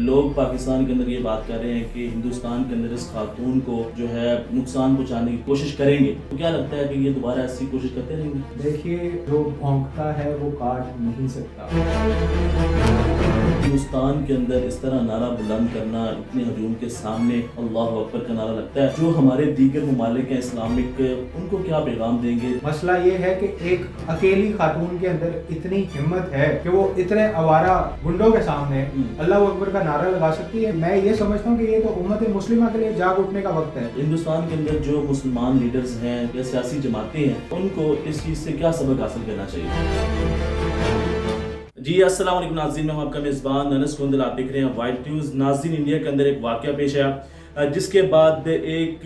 लोग पाकिस्तान के अंदर ये बात कर रहे हैं कि हिंदुस्तान के अंदर इस खातून को जो है नुकसान पहुंचाने की कोशिश करेंगे, तो क्या लगता है कि ये दोबारा ऐसी कोशिश करते रहेंगे? देखिए, जो भौंकता है वो काट नहीं सकता। हिंदुस्तान के अंदर इस तरह नारा बुलंद करना, इतने हजूम के सामने अल्लाह अकबर का नारा लगता है, जो हमारे दीगर ममालिक हैं इस्लामिक, उनको क्या पैगाम देंगे? मसला ये है कि एक अकेली खातून के अंदर इतनी हिम्मत है कि वो इतने आवारा गुंडों के सामने अल्लाह अकबर का नारा लगा सकती है। मैं ये समझता हूँ कि ये तो उम्मत मुस्लिमा के लिए जाग उठने का वक्त है। हिंदुस्तान के अंदर जो मुसलमान लीडर्स हैं या सियासी जमातें हैं, उनको इस चीज़ से क्या सबक हासिल करना चाहिए? जी अस्सलाम वालेकुम नाज़रीन, मैं हूं आपका मेज़बान अनस कुंदल। आप देख रहे हैं वाइट न्यूज़। नाज़रीन, इंडिया के अंदर एक वाक़या पेश आया जिसके बाद एक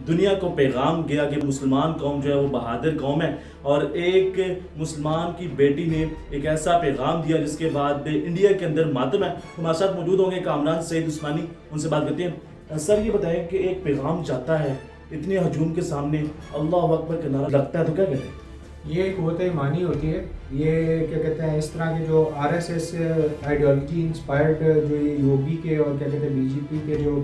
दुनिया को पैगाम गया कि मुसलमान कौम जो है वो बहादुर कौम है, और एक मुसलमान की बेटी ने एक ऐसा पैगाम दिया जिसके बाद इंडिया के अंदर मातम है। हमारे साथ मौजूद होंगे कामरान सईद उस्मानी, उनसे बात करते हैं। सर, ये बताएं कि एक पैगाम जाता है इतने हजूम के सामने, अल्लाह अकबर का नारा लगता है, तो क्या कहते हैं? ये क़ुव्वत ईमानी होती है। ये क्या कहते हैं, इस तरह के जो आरएसएस आइडियोलॉजी इंस्पायर्ड जो ये योगी के और क्या कहते हैं बीजेपी के जो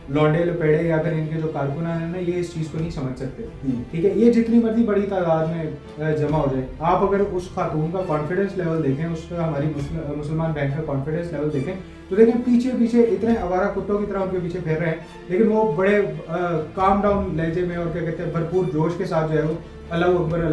लौंडे लपेड़े या फिर इनके जो कारकुनान है ना, ये इस चीज़ को नहीं समझ सकते। ठीक है, ये जितनी मर्जी बड़ी तादाद में जमा हो जाए, आप अगर उस खातून का कॉन्फिडेंस लेवल देखें, उस हमारी मुसलमान बहन का कॉन्फिडेंस लेवल देखें, तो देखें पीछे पीछे इतने आवारा कुत्तों की तरह उनके पीछे फिर रहे हैं, लेकिन वो बड़े काम डाउन लहजे में और क्या कहते हैं भरपूर जोश के साथ जो है वो अल्लाह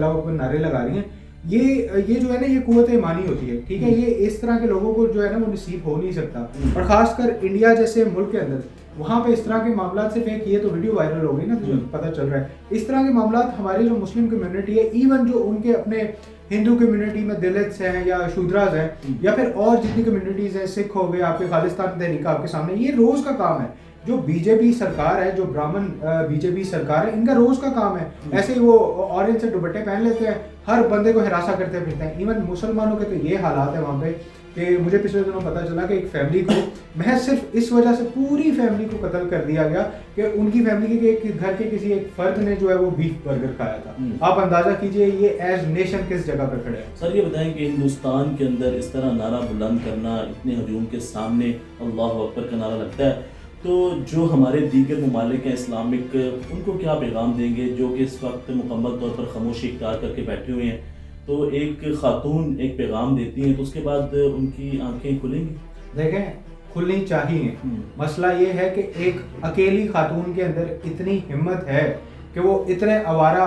अकबर नारे लगा रही हैं। ये जो है ना, ये क़ुव्वत ईमानी होती है। ठीक है, ये इस तरह के लोगों को जो है ना वो नसीब हो नहीं सकता। और ख़ासकर इंडिया जैसे मुल्क के अंदर, वहाँ पे इस तरह के मामला सिर्फ एक ये तो वीडियो वायरल हो गई ना, तो पता चल रहा है इस तरह के मामला हमारे जो मुस्लिम कम्युनिटी है, इवन जो उनके अपने हिंदू कम्युनिटी में दलित्स हैं या शूद्राज हैं या फिर और जितनी कम्युनिटीज़ हैं, सिख हो गए, आपके खालिस्तान तहरीक आपके सामने, ये रोज़ का काम है। जो बीजेपी सरकार है, जो ब्राह्मण बीजेपी सरकार है, इनका रोज का काम है। ऐसे ही वो ऑरेंज से दुपट्टे पहन लेते हैं, हर बंदे को हिरासा करते फिरते हैं। इवन मुसलमानों के तो ये हालात है वहाँ पे कि मुझे पिछले दिनों पता चला कि एक फैमिली को महज सिर्फ इस वजह से पूरी फैमिली को कत्ल कर दिया गया कि उनकी फैमिली के घर के किसी एक फर्द ने जो है वो बीफ बर्गर खाया था। आप अंदाजा कीजिए ये एज नेशन किस जगह पर खड़े हैं। सर, ये बताएं कि हिंदुस्तान के अंदर इस तरह नारा बुलंद करना, इतने हजूम के सामने अल्लाह अकबर का नारा लगता है, तो जो हमारे दीगर ममालिक हैं इस्लामिक, उनको क्या पैगाम देंगे जो कि इस वक्त मुकम्मल तौर पर खामोशी इख्तियार करके बैठे हुए हैं? तो एक खातून एक पैगाम देती हैं तो उसके बाद उनकी आंखें खुलेंगी? देखें, खुलनी चाहिए। मसला ये है कि एक अकेली खातून के अंदर इतनी हिम्मत है कि वो इतने आवारा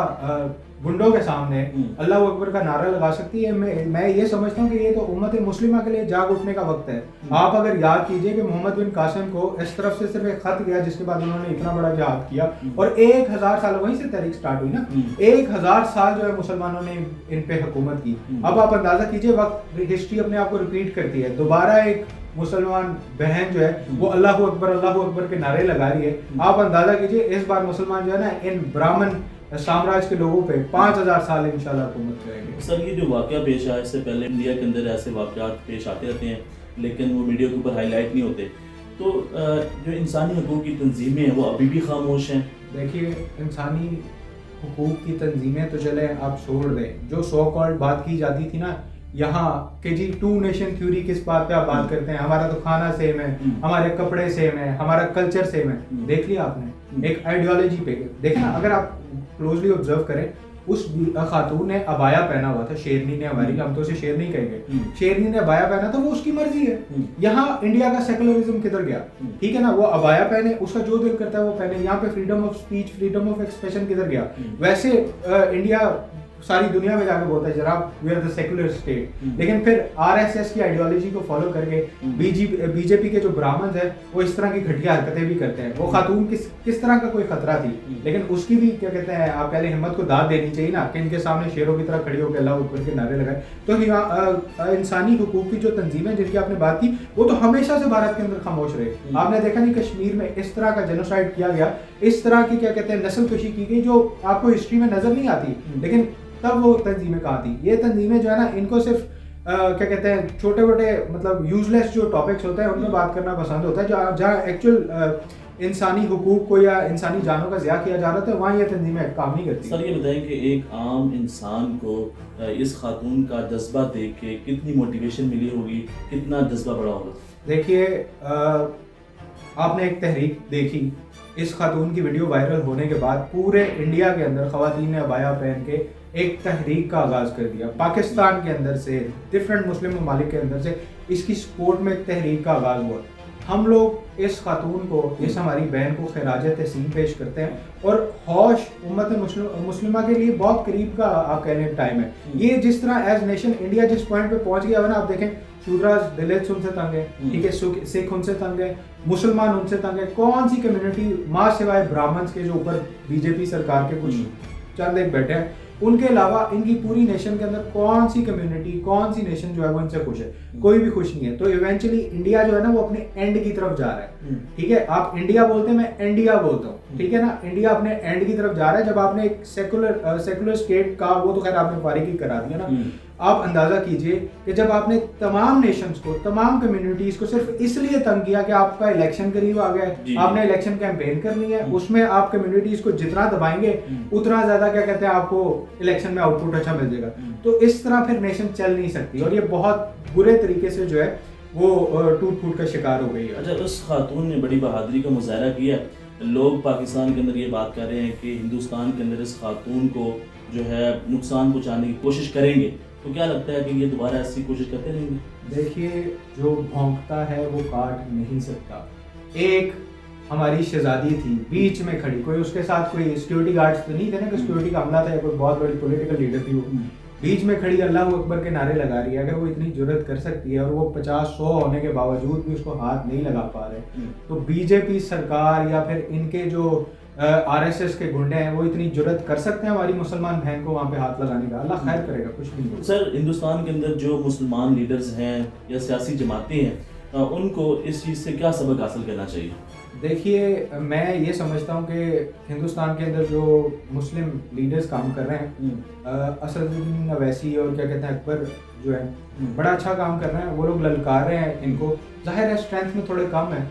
गुंडों के सामने अल्लाह अकबर का नारा लगा सकती है। मैं ये समझता हूँ कि ये तो उम्मत मुस्लिमा के लिए जाग उठने का वक्त है। आप अगर याद कीजिए कि मोहम्मद बिन कासिम को इस तरफ से सिर्फ एक खत गया, जिसके बाद उन्होंने इतना बड़ा जिहाद किया और 1000 साल वहीं से तहरीक स्टार्ट हुई ना, 1000 साल जो है मुसलमानों ने इन पे हुकूमत की। अब आप अंदाजा कीजिए, वक्त हिस्ट्री अपने आप को रिपीट करती है। दोबारा एक मुसलमान बहन जो है वो अल्लाह अकबर के नारे लगा रही है। आप अंदाजा कीजिए, इस बार मुसलमान जो है ना इन ब्राह्मण साम्राज्य के लोगों पे 5000 साल इंशाल्लाह हुकूमत करेंगे। सर, ये जो वाक़या पेश आया, इससे पहले इंडिया के अंदर ऐसे वाक़यात पेश आते रहते हैं, लेकिन वो मीडिया के ऊपर हाईलाइट नहीं होते। तो जो इंसानी हकूक़ की तंजीमें हैं वो अभी भी खामोश हैं। देखिए, इंसानी हकूक़ की तंजीमें तो चले आप छोड़ दें, जो सो कॉल्ड बात की जाती थी ना यहाँ कि जी 2 नेशन थ्योरी, किस बात पे आप बात करते हैं, हमारा तो खाना सेम है, हमारे कपड़े सेम है, हमारा कल्चर सेम है। देख लिया आपने एक आइडियोलॉजी पे? देखें ना, अगर आप क्लोजली ऑब्जर्व करें, उस खातून ने अबाया पहना हुआ था, शेरनी ने, हमारी हम तो उसे शेरनी कहेंगे, शेरनी ने अबाया पहना था, वो उसकी मर्जी है। यहाँ इंडिया का सेकुलरिज्म किधर गया? ठीक है ना, वो अबाया पहने, उसका जो दिल करता है वो पहने। यहाँ पे freedom of speech, freedom of expression किधर गया? वैसे इंडिया सारी दुनिया में जाकर बोलता है जनाब we are the secular state, लेकिन फिर आरएसएस की आइडियोलॉजी को फॉलो करके बीजेपी के जो ब्राह्मण है वो इस तरह की घटिया हरकतें भी करते हैं। वो खातून किस तरह का कोई खतरा थी, लेकिन उसकी भी क्या कहते हैं, आप पहले हिम्मत को दाद देनी चाहिए ना कि इनके सामने शेरों की तरह खड़ी होकर अल्लाह अकबर के नारे लगाए। तो इंसानी हुकूक की जो तंजीमें जिनकी आपने बात की, वो तो हमेशा से भारत के अंदर खामोश रहे। आपने देखा नहीं कश्मीर में इस तरह का जेनोसाइड किया गया, इस तरह की क्या कहते हैं नस्लकशी की गई, जो आपको हिस्ट्री में नजर नहीं आती, लेकिन तब वो तंजीमें कहाँ थी? ये तंजीमें जो है ना, इनको सिर्फ क्या कहते हैं छोटे मोटे मतलब यूजलेस जो टॉपिक्स होते हैं उनमें बात करना पसंद होता है। जहाँ एक्चुअल इंसानी हुकूक को या इंसानी जानों का ज़िया किया जा रहा था, वहाँ ये तंजीमें काम नहीं करती। सर, ये बताएं कि एक आम इंसान को इस खातून का जज्बा देख के कितनी मोटिवेशन मिली होगी, कितना जज्बा बढ़ा होगा? देखिए, आपने एक तहरीक देखी, इस खातून की वीडियो वायरल होने के बाद पूरे इंडिया के अंदर खवातीन ने अबाया पहन के एक तहरीक का आगाज़ कर दिया। पाकिस्तान के अंदर से, डिफरेंट मुस्लिम ममालिक के अंदर से इसकी सपोर्ट में एक तहरीक का आगाज़ हुआ। हम लोग इस खातून को, इस हमारी बहन को खिराज तहसीन पेश करते हैं और हौश उम्मत मुस्लिमा के लिए बहुत करीब का आप कह लें टाइम है। ये जिस तरह एज नेशन इंडिया जिस पॉइंट पे पहुंच गया है ना, आप देखें शूद्राज दलित उनसे तंग है, ठीक है, सिख उनसे तंग है, मुसलमान उनसे तंग है। कौन सी कम्युनिटी माँ सिवाय ब्राह्मण्स के जो ऊपर बीजेपी सरकार के कुछ चंद एक बैठे हैं, उनके अलावा इनकी पूरी नेशन के अंदर कौन सी कम्युनिटी, कौन सी नेशन जो है वो इनसे खुश है? कोई भी खुश नहीं है। तो इवेंचुअली इंडिया जो है ना वो अपने एंड की तरफ जा रहा है, ठीक है। आप इंडिया बोलते हैं, मैं इंडिया बोलता हूँ, ठीक है ना। इंडिया अपने एंड की तरफ जा रहा है। जब आपने एक सेकुलर स्टेट का, वो तो खैर आपने फारिगी करा दिया ना, आप अंदाजा कीजिए कि जब आपने तमाम नेशंस को, तमाम कम्युनिटीज को सिर्फ इसलिए तंग किया कि आपका इलेक्शन करीब आ गया है, आपने इलेक्शन कैंपेन करनी है, उसमें आप कम्युनिटीज को जितना दबाएंगे उतना ज्यादा क्या कहते हैं आपको इलेक्शन में आउटपुट अच्छा मिल जाएगा। तो इस तरह फिर नेशन चल नहीं सकती और ये बहुत बुरे तरीके से जो है वो टूट फूट का शिकार हो गई है। अच्छा, उस खातून ने बड़ी बहादुरी का मुजाहरा किया। लोग पाकिस्तान के अंदर ये बात कर रहे हैं कि हिंदुस्तान के अंदर इस खातून को जो है नुकसान पहुंचाने की कोशिश करेंगे। तो क्या लगता है कि ये दोबारा ऐसी कोशिश करते रहेंगे? देखिए, जो भौंकता है वो काट नहीं सकता। एक हमारी शहजादी थी बीच में खड़ी, कोई उसके साथ कोई सिक्योरिटी गार्ड्स तो नहीं थे ना कि सिक्योरिटी का हमला था या कोई बहुत बड़ी पॉलिटिकल लीडर थी, वो बीच में खड़ी अल्लाह अकबर के नारे लगा रही है। अगर वो इतनी जुर्रत कर सकती है और वो 50-100 होने के बावजूद भी उसको हाथ नहीं लगा पा रहे, तो बीजेपी सरकार या फिर इनके जो आरएसएस के गुंडे हैं वो इतनी जुर्रत कर सकते हैं हमारी मुसलमान बहन को वहाँ पे हाथ लगाने का? अल्लाह खैर करेगा, कुछ नहीं होगा। सर, हिंदुस्तान के अंदर जो मुसलमान लीडर्स हैं या सियासी जमातें हैं, उनको इस चीज़ से क्या सबक हासिल करना चाहिए? देखिए, मैं ये समझता हूँ कि हिंदुस्तान के अंदर जो मुस्लिम लीडर्स काम कर रहे हैं, असदुद्दीन अवैसी और क्या कहते हैं अकबर जो है, बड़ा अच्छा काम कर रहे हैं। वो लोग ललकार रहे हैं इनको, जाहिर है स्ट्रेंथ में थोड़े कम है,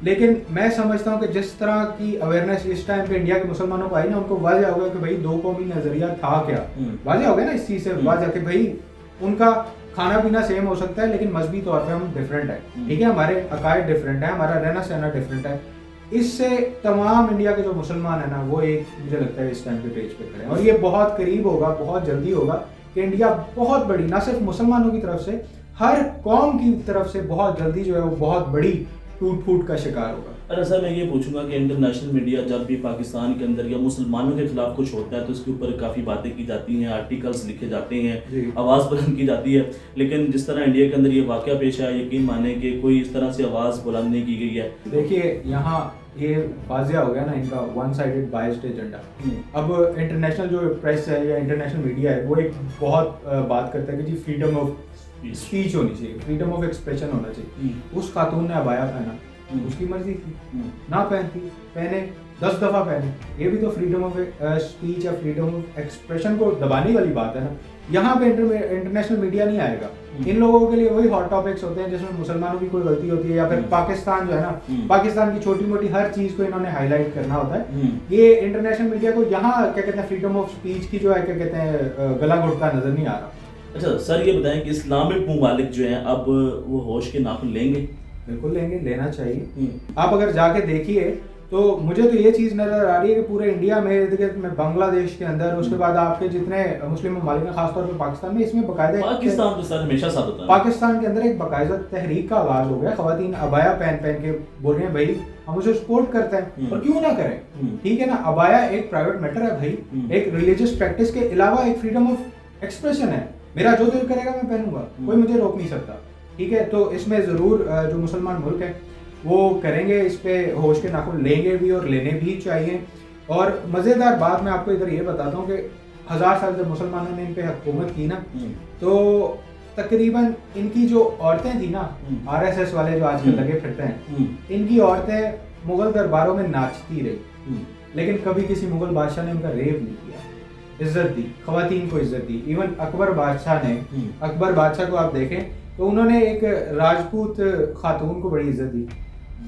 लेकिन मैं समझता हूँ कि जिस तरह की अवेयरनेस इस टाइम पे इंडिया के मुसलमानों को आई ना, उनको वाज़ेह हो गया कि भाई दो कौमी नज़रिया था क्या। वाज़ेह हो गया ना इस चीज़ से, वाज़ेह कि भाई उनका खाना पीना सेम हो सकता है लेकिन मजहबी तौर पे हम डिफरेंट है, ठीक है, हमारे अकायद डिफरेंट है, हमारा रहना सहना डिफरेंट है। इससे तमाम इंडिया के जो मुसलमान है ना वो एक, मुझे लगता है इस टाइम पे पेज पे खड़े हैं और ये बहुत करीब होगा, बहुत जल्दी होगा कि इंडिया बहुत बड़ी, ना सिर्फ मुसलमानों की तरफ से, हर कौम की तरफ से बहुत जल्दी जो है वो बहुत बड़ी टूट फूट का शिकार होगा। अरे सर, मैं ये पूछूंगा कि इंटरनेशनल मीडिया जब भी पाकिस्तान के अंदर या मुसलमानों के खिलाफ कुछ होता है तो उसके ऊपर काफ़ी बातें की जाती हैं, आर्टिकल्स लिखे जाते हैं, आवाज़ बुलंद की जाती है, लेकिन जिस तरह इंडिया के अंदर ये वाक़या पेश आया, यकीन माने कि कोई इस तरह से आवाज़ बुलंद नहीं की गई है। देखिए, यहाँ ये वाज़ेह हो गया ना इनका वन साइडेड बायस्ड एजेंडा। अब इंटरनेशनल जो प्रेस है या इंटरनेशनल मीडिया है वो एक बहुत बात करता है कि जी फ्रीडम ऑफ स्पीच होनी चाहिए, फ्रीडम ऑफ एक्सप्रेशन होना चाहिए। उस खातून ने अबाया पहना, उसकी मर्जी थी, ना पहनती, पहने 10 दफ़ा पहने, ये भी तो फ्रीडम ऑफ स्पीच या फ्रीडम ऑफ एक्सप्रेशन को दबाने वाली बात है ना। यहाँ पे इंटरनेशनल मीडिया नहीं आएगा। इन लोगों के लिए वही हॉट टॉपिक्स होते हैं जिसमें मुसलमानों की कोई गलती होती है या फिर पाकिस्तान जो है ना, पाकिस्तान की छोटी मोटी हर चीज़ को इन्होंने हाईलाइट करना होता है। ये इंटरनेशनल मीडिया को यहाँ क्या कहते हैं फ्रीडम ऑफ स्पीच की जो है क्या कहते हैं गला घुटता नजर नहीं आ रहा। अच्छा सर, ये बताएं कि इस्लामिक ममालिक जो हैं अब वो होश के नाखून लेंगे? बिल्कुल लेंगे, लेना चाहिए। आप अगर जाके देखिए तो मुझे तो ये चीज़ नज़र आ रही है कि पूरे इंडिया में, इर्द गिर्द में, बांग्लादेश के अंदर, उसके बाद आपके जितने मुस्लिम ममालिक हैं, खासतौर पर पाकिस्तान में, इसमें बाकायदा पाकिस्तान तो सर हमेशा साथ होता है। पाकिस्तान के अंदर एक बाकायदा तहरीक का आगाज हो गया। खवातीन अबाया पहन के बोल रहे हैं भाई हम उसे सपोर्ट करते हैं और क्यों ना करें, ठीक है ना। अबाया एक प्राइवेट मैटर है भाई, एक रिलीजियस प्रैक्टिस के अलावा एक फ्रीडम ऑफ एक्सप्रेशन है। मेरा जो दिल करेगा मैं पहनूंगा, कोई मुझे रोक नहीं सकता, ठीक है। तो इसमें ज़रूर जो मुसलमान मुल्क है वो करेंगे, इस पे होश के नाखून लेंगे भी और लेने भी चाहिए। और मज़ेदार बात मैं आपको इधर ये बताता हूँ कि 1000 साल जब मुसलमानों ने इन पे हुकूमत की ना, तो तकरीबन इनकी जो औरतें थी ना, आरएसएस वाले जो आजकल लगे फिरते हैं, इनकी औरतें मुगल दरबारों में नाचती रही, लेकिन कभी किसी मुगल बादशाह ने उनका रेप नहीं किया, इज्जत दी, खवातीन को इज्जत दी। इवन अकबर बादशाह ने, अकबर बादशाह को आप देखें तो उन्होंने एक राजपूत खातून को बड़ी इज्जत दी,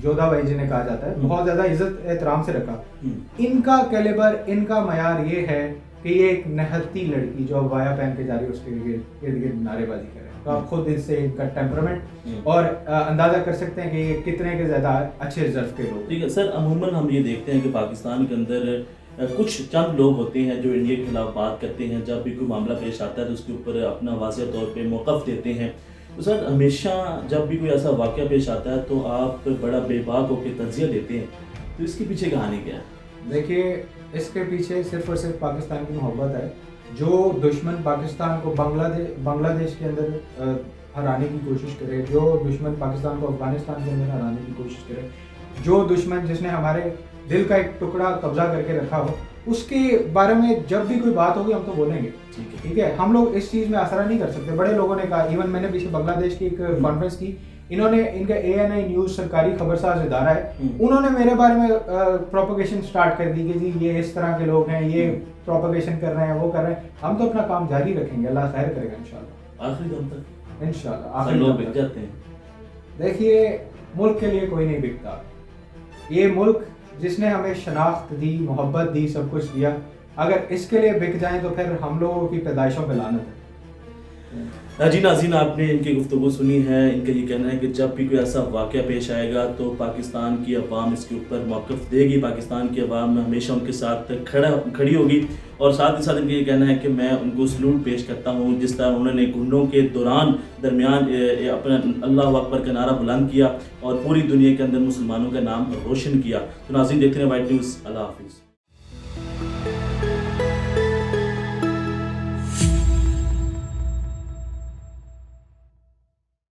जोधाबाई जिन्हें कहा जाता है, बहुत ज़्यादा इज्जत एहतराम से रखा। इनका कैलिबर, इनका मयार ये है कि ये एक नहत्ती लड़की जो अबाया पहन के जा रही है उसके इर्द गिर्द नारेबाजी करे, तो आप खुद इससे इनका टेम्परामेंट और अंदाजा कर सकते हैं कि ये कितने के ज़्यादा अच्छे रिजर्व के लोग। ठीक है सर, अमूमन हम ये देखते हैं कि पाकिस्तान के अंदर कुछ चंद लोग होते हैं जो इंडिया के खिलाफ बात करते हैं, जब भी कोई मामला पेश आता है तो उसके ऊपर अपना वाज़ेह तौर पे मौक़िफ़ देते हैं। तो सर हमेशा जब भी कोई ऐसा वाक़या पेश आता है तो आप बड़ा बेबाक होकर तज़िया देते हैं, तो इसके पीछे कहानी क्या है? देखिए, इसके पीछे सिर्फ और सिर्फ पाकिस्तान की मोहब्बत है। जो दुश्मन पाकिस्तान को बांग्लादेश के अंदर हराने की कोशिश करे, जो दुश्मन पाकिस्तान को अफगानिस्तान के अंदर हराने की कोशिश करे, जो दुश्मन जिसने हमारे दिल का एक टुकड़ा कब्जा करके रखा हो, उसके बारे में जब भी कोई बात होगी हम तो बोलेंगे। ठीक है, हम लोग इस चीज़ में असर नहीं कर सकते। बड़े लोगों ने कहा, इवन मैंने पीछे बांग्लादेश की एक कॉन्फ्रेंस की, इन्होंने इनका ANI न्यूज़ सरकारी खबरसाज इदारा है, उन्होंने मेरे बारे में प्रोपोगेशन स्टार्ट कर दी कि जी ये इस तरह के लोग हैं, ये प्रोपोगेशन कर रहे हैं, वो कर रहे हैं। हम तो अपना काम जारी रखेंगे, अल्लाह खैर करेगा इंशाल्लाह, आखिरी दम तक इंशाल्लाह। आखिरी लोग बिक जाते हैं। देखिए, मुल्क के लिए कोई नहीं बिकता। ये मुल्क जिसने हमें शनाख्त दी, मोहब्बत दी, सब कुछ दिया, अगर इसके लिए बिक जाएं तो फिर हम लोगों की पैदाइशों पे लानत है। जी नाज़रीन, आपने इनकी गुफ्तगू सुनी है। इनका ये कहना है कि जब भी कोई ऐसा वाक़या पेश आएगा तो पाकिस्तान की अवाम इसके ऊपर मौक़िफ़ देगी, पाकिस्तान की अवाम हमेशा उनके साथ खड़ी होगी। और साथ ही साथ इनका ये कहना है कि मैं उनको सलूट पेश करता हूँ, जिस तरह उन्होंने घुटनों के दरमियान अपना अल्लाह अकबर का नारा बुलंद किया और पूरी दुनिया के अंदर मुसलमानों का नाम रोशन किया। तो नाज़रीन, देखते हैं वाइट न्यूज़। अल्लाह हाफ़िज़।